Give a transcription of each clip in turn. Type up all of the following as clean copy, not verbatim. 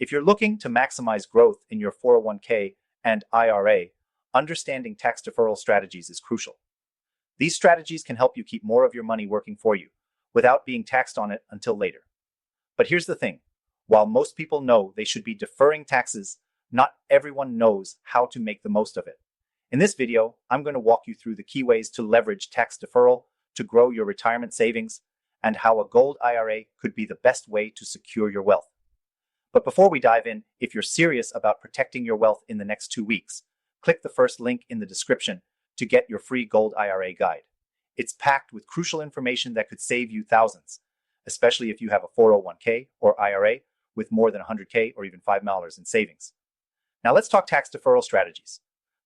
If you're looking to maximize growth in your 401k and IRA, understanding tax deferral strategies is crucial. These strategies can help you keep more of your money working for you without being taxed on it until later. But here's the thing. While most people know they should be deferring taxes, not everyone knows how to make the most of it. In this video, I'm going to walk you through the key ways to leverage tax deferral to grow your retirement savings and how a gold IRA could be the best way to secure your wealth. But before we dive in, if you're serious about protecting your wealth in the next 2 weeks, click the first link in the description to get your free gold IRA guide. It's packed with crucial information that could save you thousands, especially if you have a 401k or IRA with more than 100k or even $5 in savings. Now let's talk tax deferral strategies.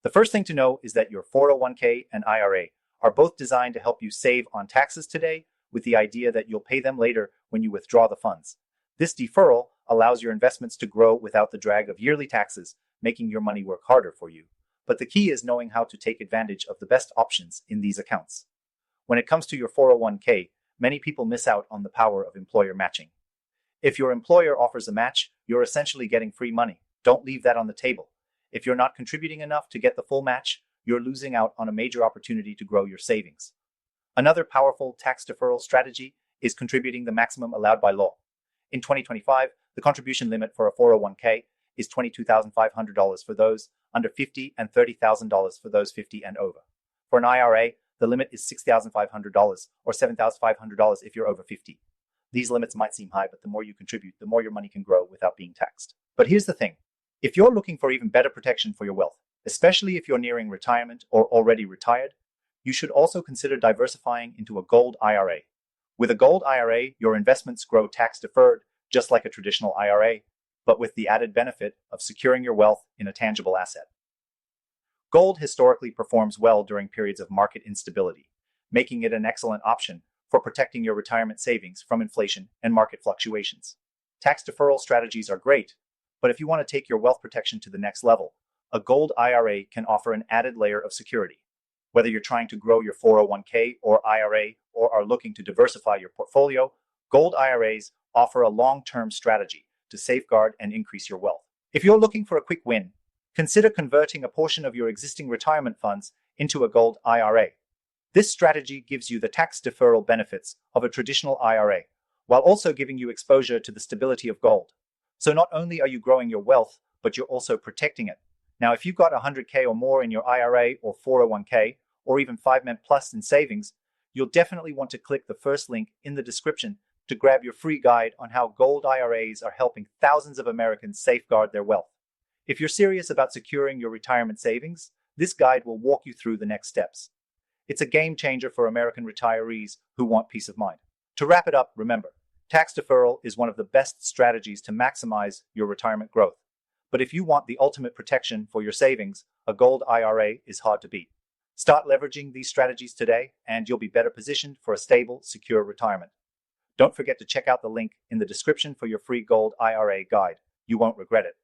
The first thing to know is that your 401k and IRA are both designed to help you save on taxes today with the idea that you'll pay them later when you withdraw the funds. This deferral allows your investments to grow without the drag of yearly taxes, making your money work harder for you. But the key is knowing how to take advantage of the best options in these accounts. When it comes to your 401k, many people miss out on the power of employer matching. If your employer offers a match, you're essentially getting free money. Don't leave that on the table. If you're not contributing enough to get the full match, you're losing out on a major opportunity to grow your savings. Another powerful tax deferral strategy is contributing the maximum allowed by law. In 2025, the contribution limit for a 401k is $22,500 for those under 50 and $30,000 for those 50 and over. For an IRA, the limit is $6,500 or $7,500 if you're over 50. These limits might seem high, but the more you contribute, the more your money can grow without being taxed. But here's the thing. If you're looking for even better protection for your wealth, especially if you're nearing retirement or already retired, you should also consider diversifying into a gold IRA. With a gold IRA, your investments grow tax deferred, just like a traditional IRA, but with the added benefit of securing your wealth in a tangible asset. Gold historically performs well during periods of market instability, making it an excellent option for protecting your retirement savings from inflation and market fluctuations. Tax deferral strategies are great, but if you want to take your wealth protection to the next level, a gold IRA can offer an added layer of security. Whether you're trying to grow your 401k or IRA or are looking to diversify your portfolio, gold IRAs offer a long-term strategy to safeguard and increase your wealth. If you're looking for a quick win, consider converting a portion of your existing retirement funds into a gold IRA. This strategy gives you the tax deferral benefits of a traditional IRA, while also giving you exposure to the stability of gold. So not only are you growing your wealth, but you're also protecting it. Now, if you've got 100k or more in your IRA or 401k, or even 5% plus in savings, you'll definitely want to click the first link in the description to grab your free guide on how gold IRAs are helping thousands of Americans safeguard their wealth. If you're serious about securing your retirement savings, this guide will walk you through the next steps. It's a game changer for American retirees who want peace of mind. To wrap it up, remember, tax deferral is one of the best strategies to maximize your retirement growth. But if you want the ultimate protection for your savings, a gold IRA is hard to beat. Start leveraging these strategies today, and you'll be better positioned for a stable, secure retirement. Don't forget to check out the link in the description for your free gold IRA guide. You won't regret it.